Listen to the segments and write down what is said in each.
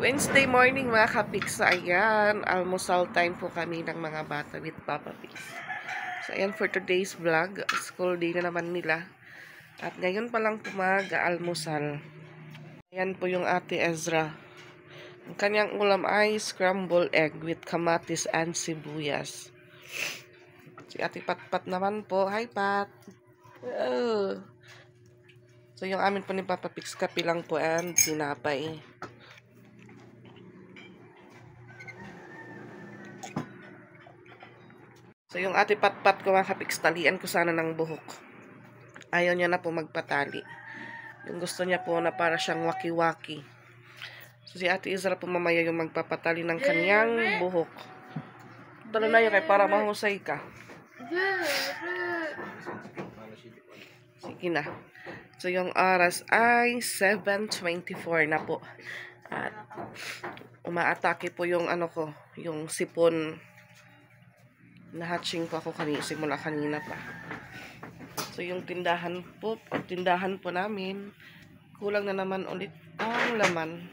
Wednesday morning mga kapiks. Ayan, almusal time po kami ng mga bata with Papa Pics. So ayan for today's vlog. School day na naman nila. At ngayon pa lang po mag-almusal. Ayan po yung Ate Ezra. Ang kanyang ulam ay scrambled egg with kamatis and sibuyas. Si Ate Patpat naman po. Hi Pat! Oh. So yung amin po ni Papa Pics, kape lang po and sinapay. So, yung Ate Patpat ko mga kapiks, talian ko sana ng buhok. Ayaw niya na po magpatali. Yung gusto niya po na para siyang waki-waki. So, si Ate Ezra po mamaya yung magpapatali ng kanyang buhok. Tala na yun kay para mahusay ka. Sige na. So, yung oras ay 7:24 na po. At umaatake po yung ano ko, yung sipon. Na-hatching po ako simula kanina pa. So, yung tindahan po namin, kulang na naman ulit ang laman.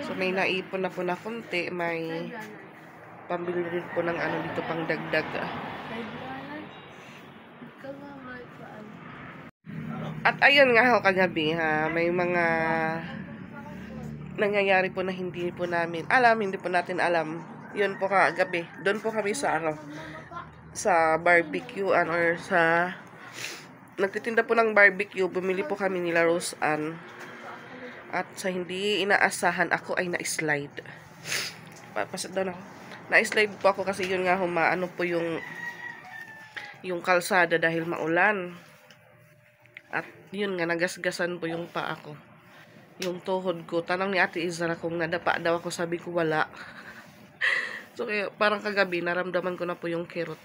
So, may naipon na po na konti, may pambili rin po ng ano dito pang dagdag. At ayun nga ho kagabi ha, may mga nangyayari po na hindi po namin alam, hindi po natin alam. Yun po kagabi. Doon po kami sa sa barbecuean or sa nagtitinda po ng barbecue. Bumili po kami nila Rose Ann. At sa hindi inaasahan, ako ay na-slide. Pasad doon ako. Na-slide po ako kasi yun nga humaano po yung kalsada dahil maulan. At yun nga, nagasgasan po yung paa ko. Yung tuhod ko. Tanong ni Ate Ezra kung nadapa daw ako, sabi ko wala. So kaya parang kagabi naramdaman ko na po yung kirot.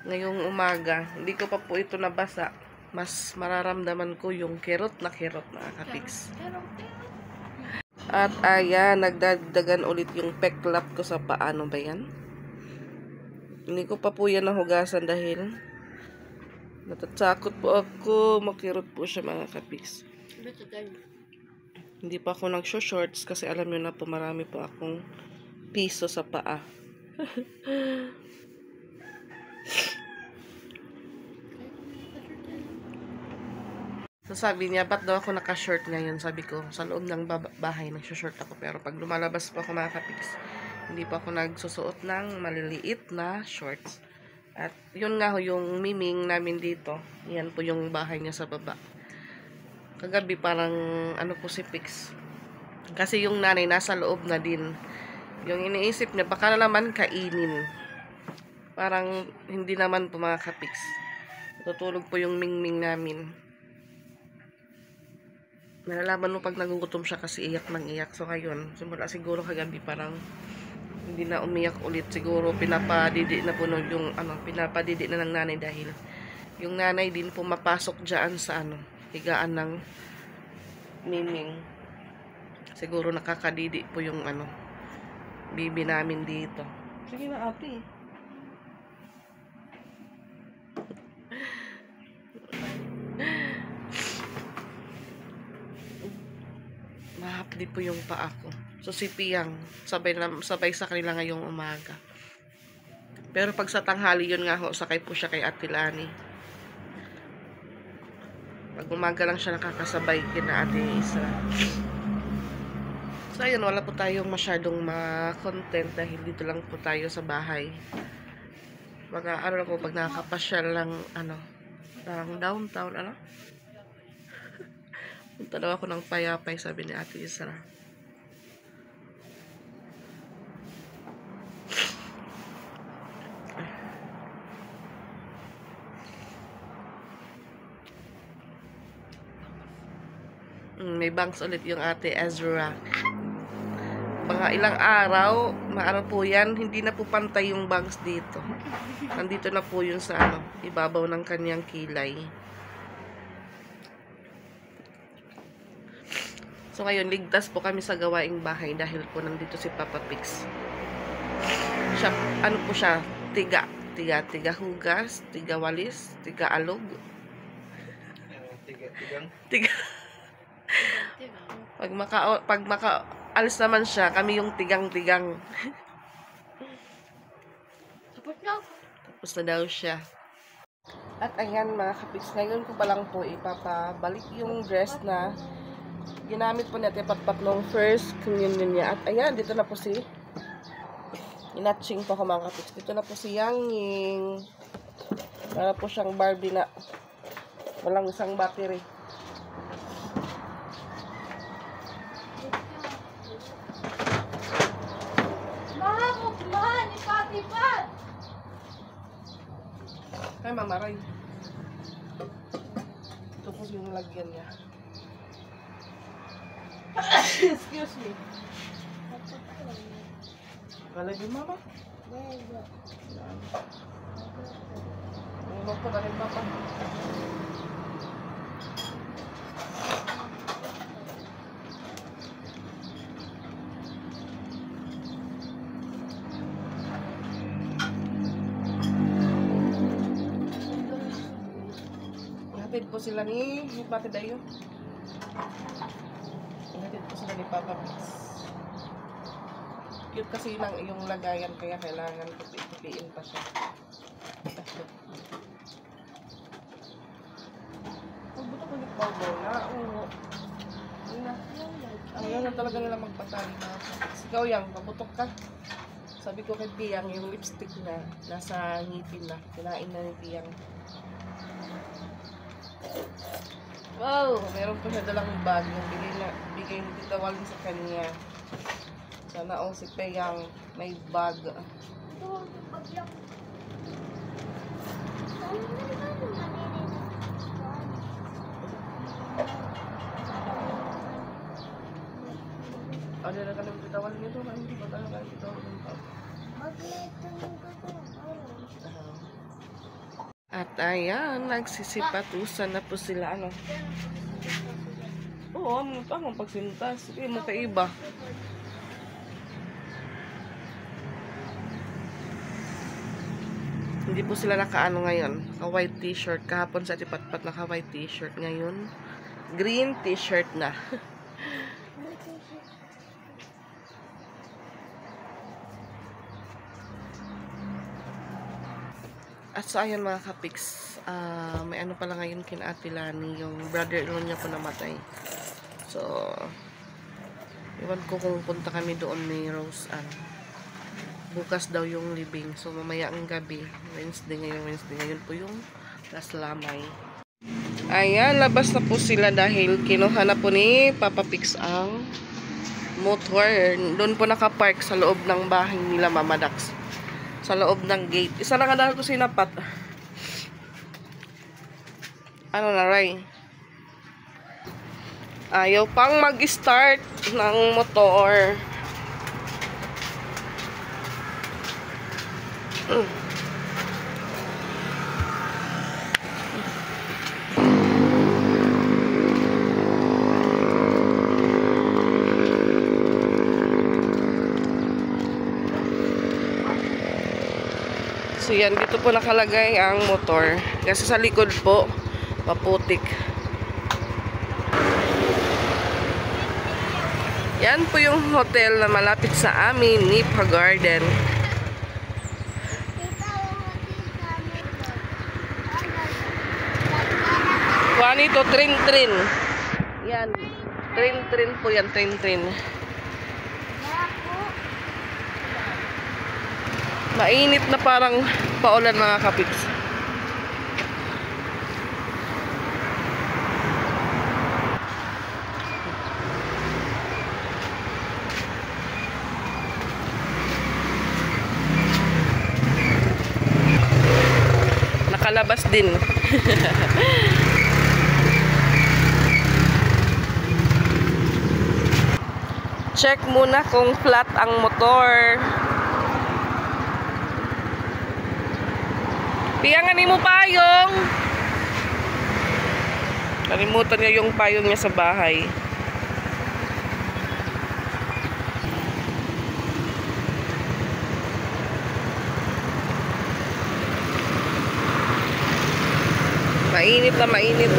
Ngayong umaga, hindi ko pa po ito nabasa. Mas mararamdaman ko yung kirot na mga kapiks. At ayan, nagdagdagan ulit yung peklap ko sa paano ba yan? Hindi ko pa po yan nahugasan dahil natatakot po ako. Makirot po siya mga kapiks. Hindi pa ako nag-shorts kasi alam nyo na po marami po akong piso sa paa. So sabi niya, ba't daw ako naka-short ngayon? Sabi ko, sa loob ng bahay nag-short ako. Pero pag lumalabas pa ako mga kapiks, hindi pa ako nagsusuot ng maliliit na shorts. At yun nga ho, yung miming namin dito, yan po yung bahay niya sa baba. Kagabi parang ano po si Pix. Kasi yung nanay nasa loob na din. Yung iniisip niya baka na naman kainin. Parang hindi naman po mga kapix. Tutulog po yung mingming namin. Nalalaman mo pag nagugutom siya kasi iyak nang iyak. So ngayon, simula siguro kagabi parang hindi na umiyak ulit. Siguro pinapadidi na po yung pinapadidi na ng nanay dahil yung nanay din po mapasok dyan sa higaan ng miming. Siguro nakakadidi po yung bibi namin dito. Sige na ate. Mahapdi po yung paa ko. So si Piyang, sabay sa kanila ngayong umaga. Pero pag sa tanghali yun nga ho, sakay po siya kay Ate Lani. Pag umaga lang siya nakakasabay kina Ate Isa. So ayun, wala po tayong masyadong ma-content dahil dito lang po tayo sa bahay. Mga lang po pag nakakapasyal lang ng downtown punta daw ako ng Payapay, sabi ni Ate Isra. May bangs ulit yung Ate Ezra. Mga ilang araw, maano po yan, hindi na po pantay yung bangs dito. Nandito na po yun sa ibabaw ng kanyang kilay. So ngayon, ligtas po kami sa gawaing bahay dahil po nandito si Papa Pics. Siya, po siya, tiga hugas, tiga walis, tiga alog. Pag alis naman siya, kami yung tigang-tigang. Tapos na daw siya. At ayan mga kapiks, ngayon ko pa lang po ipapabalik yung dress na ginamit po natin patpat nung first communion niya. At ayan, dito na po si inatching po ako mga kapiks. Dito na po si Yang Ying. Para po siyang Barbie na walang isang battery. Ay, mamaray. Ito po yung lagyan niya. Excuse me. Kalagay mama? Ano po na rin papa? Hatid po sila ni Batid Ayo. Hatid po sila ni Papa Mix. Cute kasi lang yung lagayan kaya kailangan tupiin pa siya. Pagbuto ko ulit powder na. Oo. Ayaw na talaga nila magpatali na. Ikaw yang, pabutok ka. Sabi ko kay Piyang, yung lipstick na nasa ngipin na. Kinain na ni Piyang. Wow! Meron po siya dalang bag. Yung bigay ni Tita Walin sa kanya. Sana all si Peyang may bag. Ano na ka ng Tita Walin nito? Hindi ba tayo ng Tita Walin pa? At ayan, nagsisipatusan na po sila. Ano? Oo, ano pa ang pagsintas. Sige mo kaiba. Hindi po sila nakaano ngayon. Naka-white t-shirt. Kahapon sa tipatpat naka-white t-shirt. Ngayon, green t-shirt na. At so, ayan mga kapiks. May ano pala ngayon kina Ate Lani. Yung brother-in-law niya po namatay. So, iwan ko kung punta kami doon ni Rose Ann. Bukas daw yung libing. So, mamaya ang gabi. Wednesday ngayon po yung last lamay. Ayan, labas na po sila dahil kinuha na po ni Papa Pix ang motor. Doon po nakapark sa loob ng bahay nila Mama Dax. Sa loob ng gate. Isa na nga dahil ko sinapat. Ano na, Ray? Ayaw pang mag-start ng motor. So yan, dito po nakalagay ang motor. Kasi sa likod po, maputik. Yan po yung hotel na malapit sa amin, Nipa Garden. Kuha nito, trin-trin. Yan, trin-trin po yan, trin-trin. Mainit na parang paulan mga kapiks. Nakalabas din. Check muna kung flat ang motor. Piyangan mo payong. Kalimutan niya yung payong niya sa bahay. Mainit na mainit.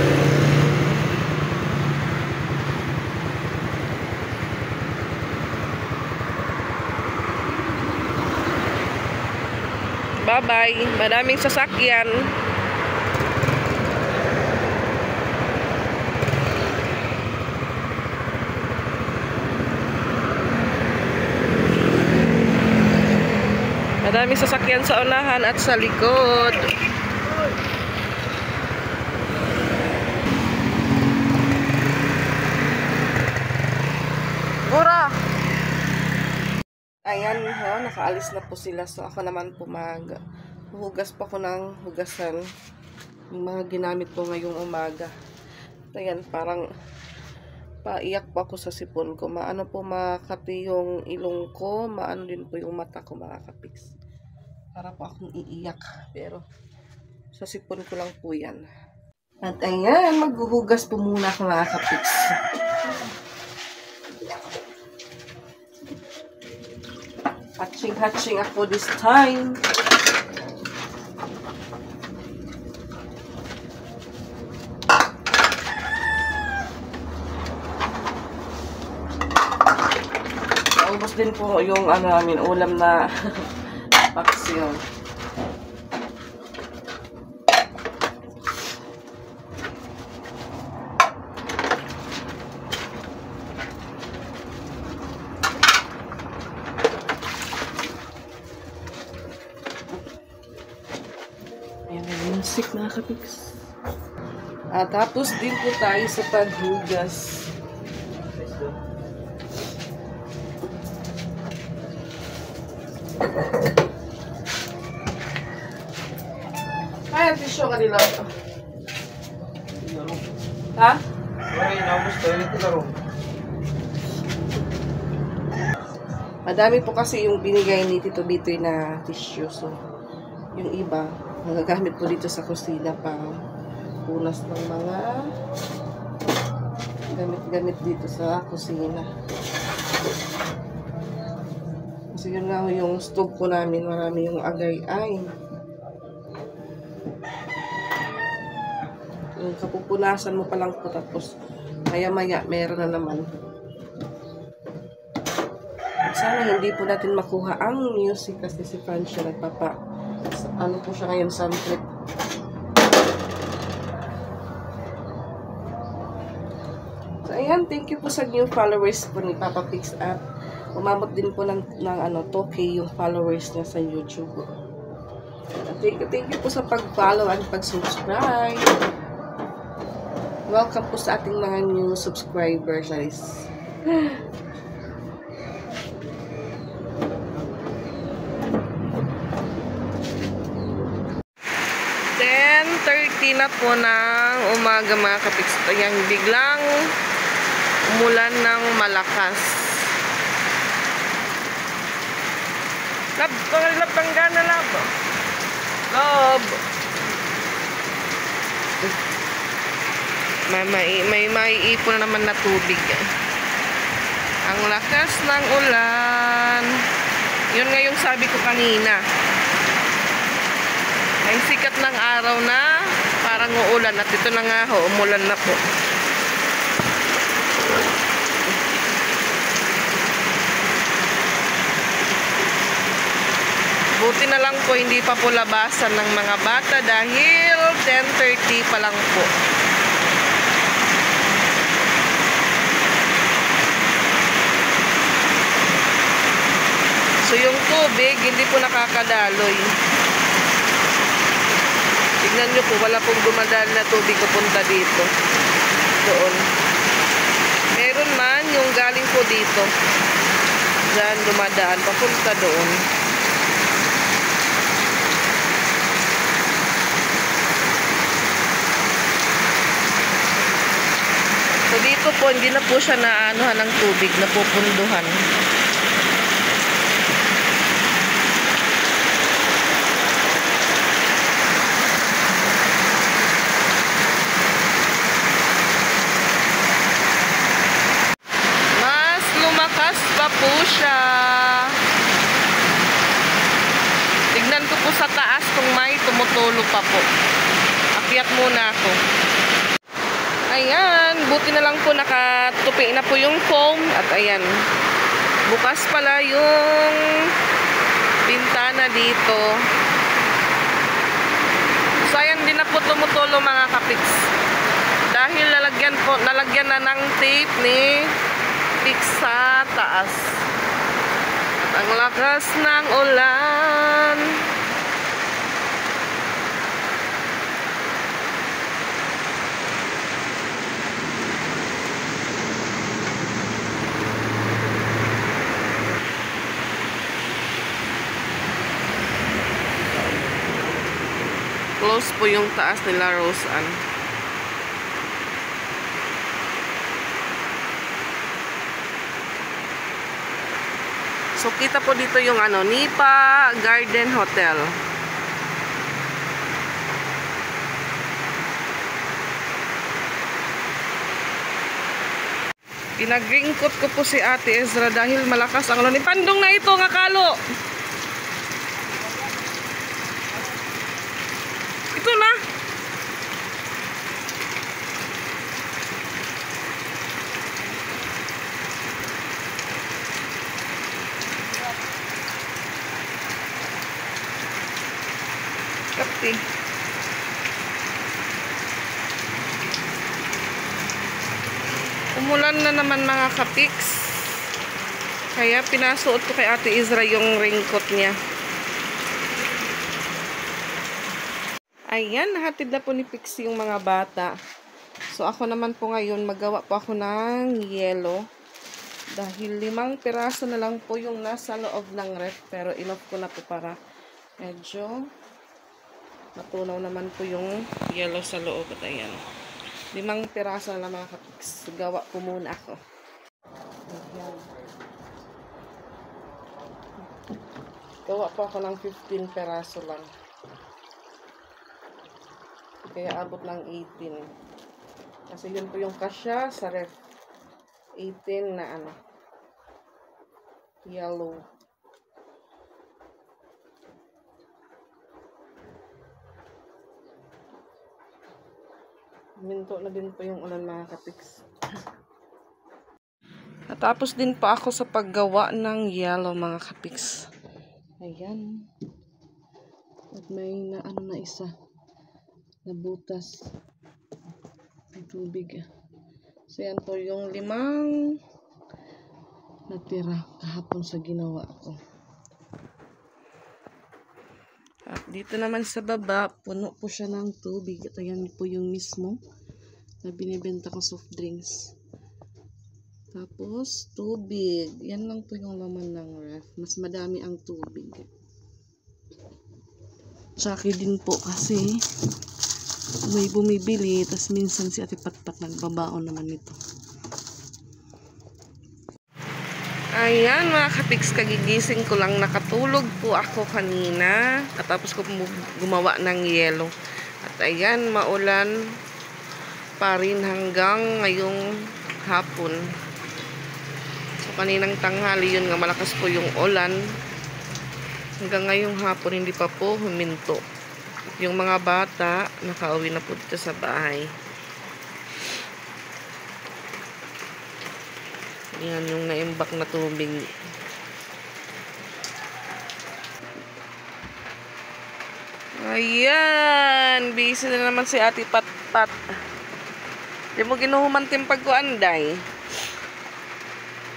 Bye-bye. Maraming sasakyan. Maraming sasakyan sa unahan at sa likod. Mura! Ayan ho, nakaalis na po sila. So ako naman hugas pa ko ng hugasan yung mga ginamit ko ngayong umaga. Ayan, parang paiyak po ako sa sipon ko. Maano po makati yung ilong ko, maano din po yung mata ko, mga kapiks. Para po akong iiyak, pero sa sipon ko lang po yan. At ayan, maghuhugas po muna ako, mga kapiks. Hatching ako this time. Naubos din po yung namin ulam na paksiw. Sick, mga kapiks. At tapos din po tayo sa paghugas. Kaya tissue ka nila. Ha? Madami po kasi yung binigay ni Tito Bitoy na tissue. So, yung iba nagagamit po dito sa kusina pang punas ng mga gamit-gamit dito sa kusina. Kasi yun nga yung stove po namin, marami yung agay-ay. Yung kapupunasan mo pa lang po, tapos maya-maya meron na naman. Sana hindi po natin makuha ang music kasi si Francia nagpapa ano po siya ngayon, sun trip. So ayan, thank you po sa new followers po ni Papa Pix at umabot din po ng 2K yung followers niya sa YouTube. At thank you po sa pag-follow at pag-subscribe. Welcome po sa ating mga new subscribers, guys. 10:30 na po ng umaga, mga kapiks. Ayan, biglang umulan ng malakas. Lab tanggana lab. Lab. May maiipon na naman na tubig. Ang lakas ng ulan. Yun nga yung sabi ko kanina. Ay sikat ng araw na parang uulan at ito na nga ho, umulan na po. Buti na lang po hindi pa po labasan ng mga bata dahil 10:30 pa lang po. So yung tubig hindi po nakakadaloy. Tignan nyo po, wala pong dumadaan na tubig pupunta dito. Doon. Meron man yung galing po dito. Diyan dumadaan, papunta doon. So dito po, hindi na po siya naanuhan ng tubig, napupunduhan. Pa po siya. Tignan ko po sa taas kung may tumutulo pa po. Akyat muna ako. Ayan, buti na lang po nakatupi na po yung foam. At ayan, bukas pala yung bintana dito. So ayan din na po tumutulo mga kapiks. Dahil nalagyan na ng tape ni Pix sa taas. Ang lakas ng ulan. Close po yung taas nila, Roseanne. So, kita po dito yung Nipa Garden Hotel. Pinagringkot ko po si Ate Ezra dahil malakas ang ulan. Pandong na ito, nga kalo. Ito na. Kapti. Umulan na naman mga kapiks. Kaya pinasuot ko kay Ate Ezra yung raincoat niya. Ayan, nahatid na po ni Pixie yung mga bata. So, ako naman po ngayon, magawa po ako ng yelo. Dahil 5 piraso na lang po yung nasa loob ng ref. Pero enough ko na po para medyo matunaw naman po yung yelo sa loob. At ayan, 5 piraso na lang mga kapiks. Gawa po muna ako. Ayan. Gawa po ako ng 15 piraso lang. Kaya abot ng 18. Kasi yun po yung kasya sa ref. 18 na yellow. Minto na din po yung ulan mga kapiks. Natapos din pa ako sa paggawa ng yellow mga kapiks. Ayan. At may na isa. Nabutas ng tubig. So yan po yung 5 natira kahapon sa ginawa ko. At dito naman sa baba, puno po siya ng tubig. At ayan po yung mismo na binibenta ko soft drinks. Tapos tubig. Yan lang po yung laman ng ref. Mas madami ang tubig. Tsaki din po kasi may bumibili, tas minsan si Ate Patpat nagbabaon naman nito. Ayan mga kapiks, kagigising ko lang, nakatulog po ako kanina katapos ko gumawa ng yelo. At ayan, maulan pa rin hanggang ngayong hapon. So kaninang tanghali yun nga, malakas po yung ulan. Hanggang ngayong hapon hindi pa po huminto. Yung mga bata, nakauwi na po dito sa bahay. Yan yung naimbak na tubig. Ayan, busy na naman si Ate Patpat. Di mo ginuhumantim pagkuanday.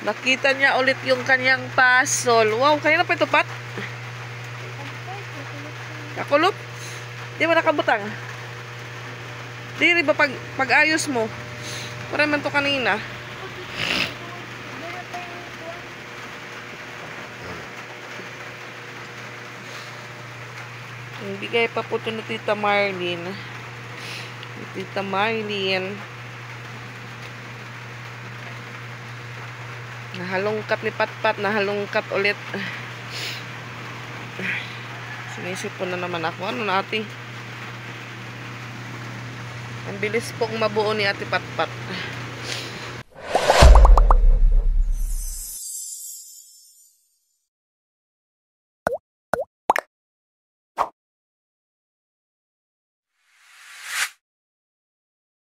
Nakita niya ulit yung kanyang pasol. Wow, kanina pa ito, Pat? Nakulop? Di ba nakabutang? Di ba pag-ayos mo? Para man to kanina. Bigay pa po ito ni Tita Marlene. Tita Marlene. Nahalungkat ni Patpat. Nahalungkat ulit. Sinisipon na naman ako. Ano na ate? Ang bilis pong mabuo ni Ate Patpat.